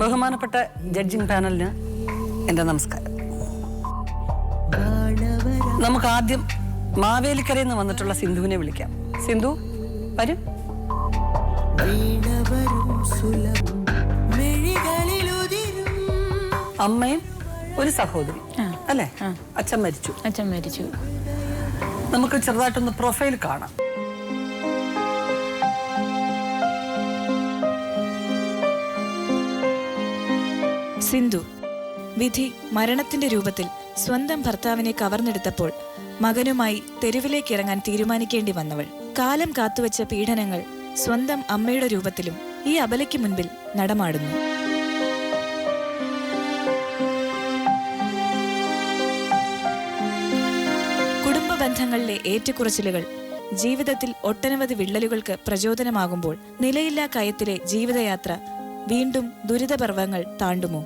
ബഹുമാനപ്പെട്ട ജഡ്ജിംഗ് പാനലിന് എൻ്റെ നമസ്കാരം. നമുക്ക് ആദ്യം മാവേലിക്കരയിൽ നിന്ന് വന്നിട്ടുള്ള സിന്ധുവിനെ വിളിക്കാം. സിന്ധു വരൂ. അമ്മയും ഒരു സഹോദരി അല്ലേ? അച്ഛൻ മരിച്ചു. നമുക്ക് ചെറുതായിട്ടൊന്ന് പ്രൊഫൈൽ കാണാം. സിന്ധു വിധി മരണത്തിന്റെ രൂപത്തിൽ സ്വന്തം ഭർത്താവിനെ കവർന്നെടുത്തപ്പോൾ മകനുമായി തെരുവിലേക്കിറങ്ങാൻ തീരുമാനിക്കേണ്ടി വന്നവൾ. കാലം കാത്തുവച്ച പീഡനങ്ങൾ സ്വന്തം അമ്മയുടെ രൂപത്തിലും ഈ അബലയ്ക്ക് മുൻപിൽ നടമാടുന്നു. കുടുംബ ബന്ധങ്ങളിലെ ഏറ്റക്കുറച്ചിലുകൾ ജീവിതത്തിൽ ഒട്ടനവധി വിള്ളലുകൾക്ക് പ്രചോദനമാകുമ്പോൾ നിലയില്ലാ കയത്തിലെ ജീവിതയാത്ര വീണ്ടും ദുരിതപർവങ്ങൾ താണ്ടുമോ?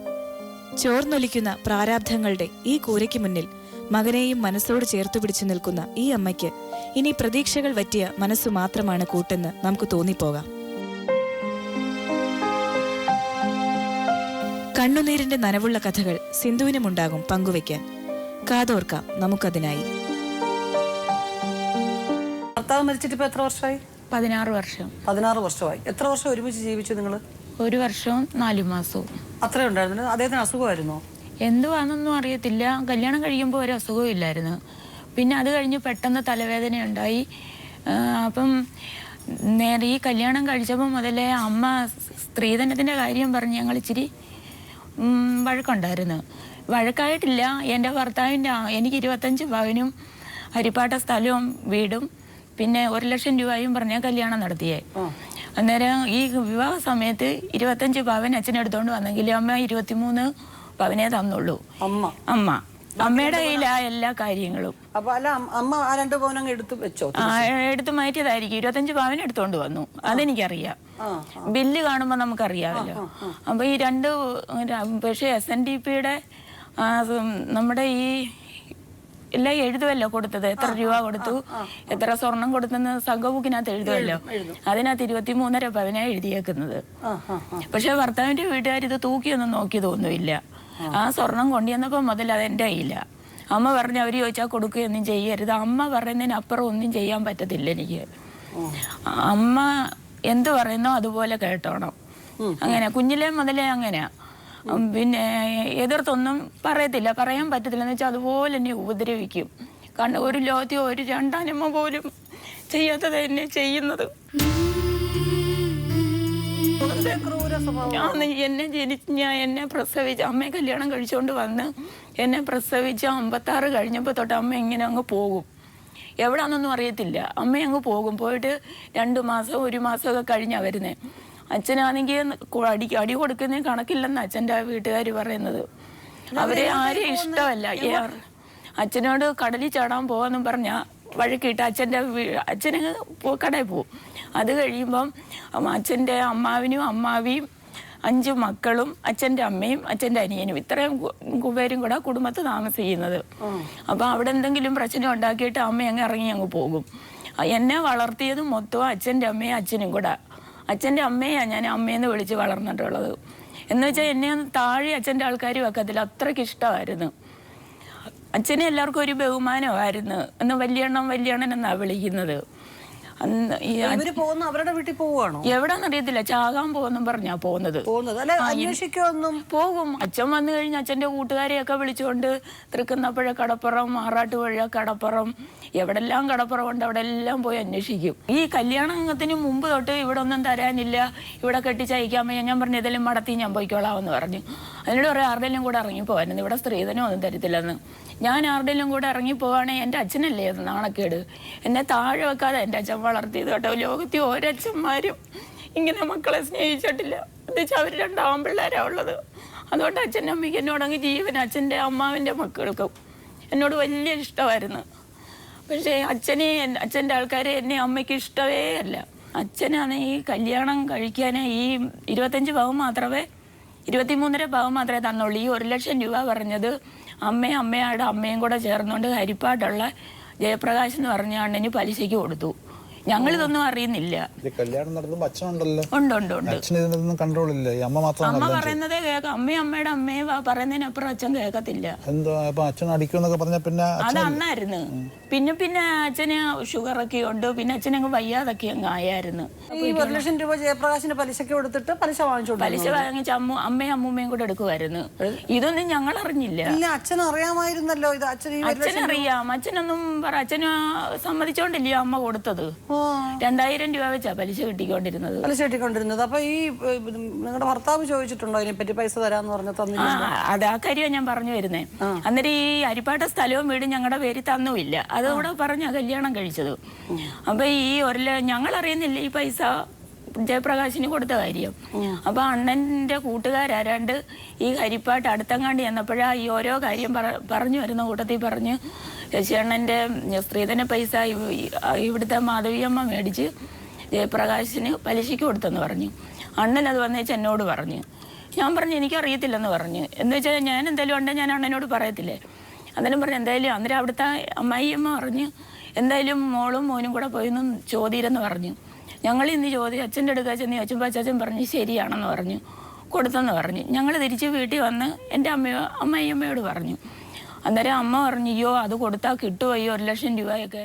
ചോർന്നൊലിക്കുന്ന പ്രാരാബ്ധങ്ങളുടെ ഈ കൂരയ്ക്ക് മുന്നിൽ മകനെയും മനസ്സോട് ചേർത്തു പിടിച്ചു നിൽക്കുന്ന ഈ അമ്മയ്ക്ക് ഇനി പ്രതീക്ഷകൾ വറ്റിയ മനസ്സു മാത്രമാണ് കൂട്ടെന്ന് നമുക്ക് തോന്നിപ്പോകാം. കണ്ണുനീരിന്റെ നനവുള്ള കഥകൾ സിന്ധുവിനുമുണ്ടാകും പങ്കുവയ്ക്കാൻ. കാതോർക്കാം നമുക്കതിനായി. ഭർത്താവ് മരിച്ചിട്ട് ഇപ്പൊ എത്ര വർഷമായി? 16 വർഷം. 16 വർഷമായി. എത്ര വർഷം ഒരുമിച്ച് ജീവിച്ചു നിങ്ങൾ? 1 വർഷവും 4 മാസവും. അത്രേ ഉണ്ടായിരുന്നു. അദ്ദേഹത്തിന് അസുഖമായിരുന്നോ? എന്തുവാണെന്നൊന്നും അറിയത്തില്ല. കല്യാണം കഴിയുമ്പോൾ ഒരു അസുഖവും ഇല്ലായിരുന്നു. പിന്നെ അത് കഴിഞ്ഞ് പെട്ടെന്ന് തലവേദന ഉണ്ടായി. അപ്പം നേരെ ഈ കല്യാണം കഴിച്ചപ്പോൾ മുതലേ അമ്മ സ്ത്രീധനത്തിൻ്റെ കാര്യം പറഞ്ഞ് ഞങ്ങൾ ഇച്ചിരി വഴക്കുണ്ടായിരുന്നു. വഴക്കായിട്ടില്ല. എൻ്റെ ഭർത്താവിൻ്റെ എനിക്ക് 25 പവനും ഹരിപ്പാട്ട സ്ഥലവും വീടും പിന്നെ 1 ലക്ഷം രൂപയും പറഞ്ഞാൽ കല്യാണം നടത്തിയേ. അന്നേരം ഈ വിവാഹ സമയത്ത് 25 പവൻ അച്ഛനെടുത്തോണ്ട് വന്നെങ്കിൽ അമ്മ 23 പവനേ തന്നുള്ളൂ. അമ്മയുടെ കയ്യിലാ എല്ലാ കാര്യങ്ങളും. എടുത്തു മാറ്റിയതായിരിക്കും. 25 പവൻ എടുത്തോണ്ട് വന്നു. അതെനിക്കറിയാം. ബില്ല് കാണുമ്പോ നമുക്കറിയാമല്ലോ. അപ്പൊ ഈ പക്ഷേ SNDPയുടെ നമ്മുടെ ഈ എല്ലാം എഴുതുമല്ലോ കൊടുത്തത്, എത്ര രൂപ കൊടുത്തു, എത്ര സ്വർണം കൊടുത്തെന്ന് സംഘബുക്കിനകത്ത് എഴുതുമല്ലോ. അതിനകത്ത് 23.5 പവനാ എഴുതിയേക്കുന്നത്. പക്ഷെ ഭർത്താവിന്റെ വീട്ടുകാർ ഇത് തൂക്കിയൊന്നും നോക്കിയതൊന്നുമില്ല. ആ സ്വർണം കൊണ്ടുവന്നപ്പോൾ മുതൽ അതെന്റെ കയ്യില്ല. അമ്മ പറഞ്ഞ് അവർ ചോദിച്ചാൽ കൊടുക്കുകയൊന്നും ചെയ്യരുത്. അമ്മ പറയുന്നതിനപ്പുറം ഒന്നും ചെയ്യാൻ പറ്റത്തില്ല എനിക്ക്. അമ്മ എന്ത് പറയുന്നോ അതുപോലെ കേട്ടോണം. അങ്ങനെ കുഞ്ഞിലേ മുതലേ അങ്ങനെയാ. പിന്നെ എതിർത്തൊന്നും പറയത്തില്ല, പറയാൻ പറ്റത്തില്ല എന്ന് വെച്ചാൽ അതുപോലെ എന്നെ ഉപദ്രവിക്കും. കാരണം ഒരു ലോകത്തിൽ ഒരു രണ്ടാനമ്മ പോലും ചെയ്യാത്തത് എന്നെ ചെയ്യുന്നത്. എന്നെ പ്രസവിച്ച അമ്മയെ കല്യാണം കഴിച്ചുകൊണ്ട് വന്ന് എന്നെ പ്രസവിച്ച 56 കഴിഞ്ഞപ്പോൾ തൊട്ട് അമ്മ ഇങ്ങനെ അങ്ങ് പോകും. എവിടാന്നൊന്നും അറിയത്തില്ല. അമ്മ അങ്ങ് പോകും. പോയിട്ട് 2 മാസം 1 മാസമൊക്കെ കഴിഞ്ഞാണ് വരുന്നത്. അച്ഛനാണെങ്കിൽ അടി കൊടുക്കുന്നതിന് കണക്കില്ലെന്ന് അച്ഛൻ്റെ വീട്ടുകാർ പറയുന്നത്. അവരെ ആരെയും ഇഷ്ടമല്ല. അച്ഛനോട് കടലിൽ ചാടാൻ പോകാമെന്നും പറഞ്ഞാൽ വഴക്കിട്ട് അച്ഛന് കടയിൽ പോവും. അത് കഴിയുമ്പം അച്ഛൻ്റെ അമ്മാവിനും അമ്മാവിയും 5 മക്കളും അച്ഛൻ്റെ അമ്മയും അച്ഛൻ്റെ അനിയനും ഇത്രയും പേരും കൂടെ കുടുംബത്ത് താമസിക്കുന്നത്. അപ്പം അവിടെ എന്തെങ്കിലും പ്രശ്നം ഉണ്ടാക്കിയിട്ട് അമ്മ അങ്ങ് ഇറങ്ങി അങ്ങ് പോകും. എന്നെ വളർത്തിയത് മൊത്തം അച്ഛൻ്റെ അമ്മയും അച്ഛനും കൂടെ. അച്ഛൻ്റെ അമ്മയാണ് ഞാൻ അമ്മയെന്ന് വിളിച്ച് വളർന്നിട്ടുള്ളത്. എന്ന് വെച്ചാൽ എന്നെ ഒന്ന് താഴെ അച്ഛൻ്റെ ആൾക്കാർ വെക്കത്തില്ല. അത്രയ്ക്ക് ഇഷ്ടമായിരുന്നു. അച്ഛനെ എല്ലാവർക്കും ഒരു ബഹുമാനമായിരുന്നു. എന്ന് വലിയണ്ണൻ എന്നാണ് വിളിക്കുന്നത്. അവരുടെ വീട്ടിൽ പോവാണോ? എവിടാന്നറിയത്തില്ല. ചാകാൻ പോകുന്നും പറഞ്ഞാ പോകുന്നത്. പോകും. അച്ഛൻ വന്നു കഴിഞ്ഞ് അച്ഛൻ്റെ കൂട്ടുകാരെയൊക്കെ വിളിച്ചുകൊണ്ട് തൃക്കുന്നപ്പുഴ കടപ്പുറം, ആറാട്ടുപുഴ കടപ്പുറം, എവിടെല്ലാം കടപ്പുറം ഉണ്ട് അവിടെ എല്ലാം പോയി അന്വേഷിക്കും. ഈ കല്യാണത്തിന് മുമ്പ് തൊട്ട് ഇവിടെ ഒന്നും തരാനില്ല, ഇവിടെ കെട്ടിച്ചയക്കാൻ വയ്യ. ഞാൻ പറഞ്ഞു ഇതെല്ലാം മടത്തി ഞാൻ പോയിക്കോളാം എന്ന് പറഞ്ഞു. അതിനോട് പറയാം ആരുടെയും കൂടെ ഇറങ്ങിപ്പോവായിരുന്നു, ഇവിടെ സ്ത്രീധനം ഒന്നും തരത്തില്ലെന്ന്. ഞാൻ ആരുടെയും കൂടെ ഇറങ്ങിപ്പോവാണെങ്കിൽ എൻ്റെ അച്ഛനല്ലേ അത് നാണക്കേട്. എന്നെ താഴെ വെക്കാതെ എൻ്റെ അച്ഛൻ വളർത്തിയത് കേട്ടോ. ലോകത്തിൽ ഒരച്ഛന്മാരും ഇങ്ങനെ മക്കളെ സ്നേഹിച്ചിട്ടില്ല. എന്ന് വെച്ചാൽ അവർ 2 ആൺപിള്ളേരാണ് ഉള്ളത്. അതുകൊണ്ട് അച്ഛൻ്റെ അമ്മയ്ക്ക് എന്നോടങ്ങ് ജീവൻ. അച്ഛൻ്റെ അമ്മാവിൻ്റെ മക്കൾക്കും എന്നോട് വലിയ ഇഷ്ടമായിരുന്നു. പക്ഷേ അച്ഛൻ്റെ ആൾക്കാരെ എന്നെ അമ്മയ്ക്ക് ഇഷ്ടമേ അല്ല. അച്ഛനാണ് ഈ കല്യാണം കഴിക്കാൻ ഈ 25 പവൻ മാത്രമേ 23.5 പവൻ മാത്രമേ തന്നുള്ളൂ. ഈ 1 ലക്ഷം രൂപ പറഞ്ഞത് അമ്മയുടെ അമ്മയും കൂടെ ചേർന്നുകൊണ്ട് ഹരിപ്പാട്ടുള്ള ജയപ്രകാശ് എന്ന് പറഞ്ഞ അണ്ണന് പലിശയ്ക്ക് കൊടുത്തു. ഞങ്ങളിതൊന്നും അറിയുന്നില്ല. ഈ കല്യാണം നടത്തുമ്പോ അച്ഛനുണ്ടല്ലോ. ഉണ്ട്. അച്ഛന് ഇതിനൊന്നും കൺട്രോൾ ഇല്ല. ഈ അമ്മ മാത്രമാണ് അമ്മ പറയുന്നതേ കേൾക്കാം. അമ്മയുടെ അമ്മയും പറയുന്നതിനപ്പുറം അച്ഛൻ കേൾക്കത്തില്ല. എന്തോ അപ്പൊ അച്ഛൻ അടിക്കുമെന്നൊക്കെ പറഞ്ഞ പിന്നെ അത് അന്നായിരുന്നു. പിന്നെ അച്ഛന് ഷുഗറൊക്കെ ഉണ്ട്. പിന്നെ അച്ഛനങ്ങ് വയ്യാതൊക്കെ അങ്ങ് ആയായിരുന്നു. ഈ 1,00,000 രൂപ ജയപ്രകാശിന് പലിശക്ക് കൊടുത്തിട്ട് പലിശ വാങ്ങിച്ചു. പലിശ വാങ്ങിച്ച അമ്മയും അമ്മൂമ്മയും കൂടെ എടുക്കുമായിരുന്നു. ഇതൊന്നും ഞങ്ങൾ അറിഞ്ഞില്ല. ഇല്ല, അച്ഛൻ അറിയാമായിരുന്നല്ലോ ഇത്. അച്ഛനറിയാം. അച്ഛനും അച്ഛന് സമ്മതിച്ചോണ്ടില്ലയോ അമ്മ കൊടുത്തത്. 2,000 രൂപ വെച്ചാ പലിശ കിട്ടിക്കൊണ്ടിരുന്നത്. അപ്പൊ ഈ നിങ്ങളുടെ ഭർത്താവ് ചോദിച്ചിട്ടുണ്ടോ ഇതിനെപ്പറ്റി? പൈസ തരാന്ന് പറഞ്ഞ തന്നില്ല? അത് ആ കാര്യം ഞാൻ പറഞ്ഞു വരുന്നേ. അന്നേരം ഈ അരിപ്പാട്ട സ്ഥലവും വീടും ഞങ്ങളുടെ പേരിൽ തന്നുമില്ല. അതുകൂടെ പറഞ്ഞ കല്യാണം കഴിച്ചത്. അപ്പൊ ഈ ഞങ്ങൾ അറിയുന്നില്ല ഈ പൈസ ജയപ്രകാശിന് കൊടുത്ത കാര്യം. അപ്പൊ അണ്ണന്റെ കൂട്ടുകാരാണ്ട് ഈ ഹരിപ്പാട്ട് അടുത്തങ്ങാണ്ട് ചെന്നപ്പോഴാ ഈ ഓരോ കാര്യം പറഞ്ഞു വരുന്ന കൂട്ടത്തിൽ പറഞ്ഞ് ശശിയണ്ണന്റെ സ്ത്രീധന പൈസ ഇവിടുത്തെ മാധവിയമ്മ മേടിച്ച് ജയപ്രകാശിന് പലിശയ്ക്ക് കൊടുത്തെന്ന് പറഞ്ഞു. അണ്ണൻ അത് വന്നേച്ച് എന്നോട് പറഞ്ഞു. ഞാൻ പറഞ്ഞു എനിക്കറിയത്തില്ലെന്ന് പറഞ്ഞു. എന്ന് വെച്ചാൽ ഞാൻ എന്തായാലും ഉണ്ടെങ്കിൽ ഞാൻ അണ്ണനോട് പറയത്തില്ലേ. അന്നേരം പറഞ്ഞു എന്തായാലും അന്നേരം അവിടുത്തെ അമ്മായിയമ്മ പറഞ്ഞു എന്തായാലും മോളും മോനും കൂടെ പോയിന്നും ചോദിയില്ലെന്ന് പറഞ്ഞു. ഞങ്ങൾ ഇന്ന് അച്ഛൻ്റെ അടുക്ക ചെന്ന് ചോദിച്ചപ്പോൾ അച്ഛൻ പറഞ്ഞു ശരിയാണെന്ന് പറഞ്ഞു, കൊടുത്തെന്ന് പറഞ്ഞു. ഞങ്ങൾ തിരിച്ച് വീട്ടിൽ വന്ന് എൻ്റെ അമ്മായിയമ്മയോട് പറഞ്ഞു. അന്നേരം അമ്മ പറഞ്ഞു അയ്യോ അത് കൊടുത്താൽ കിട്ടുമോ 1,00,000 രൂപയൊക്കെ.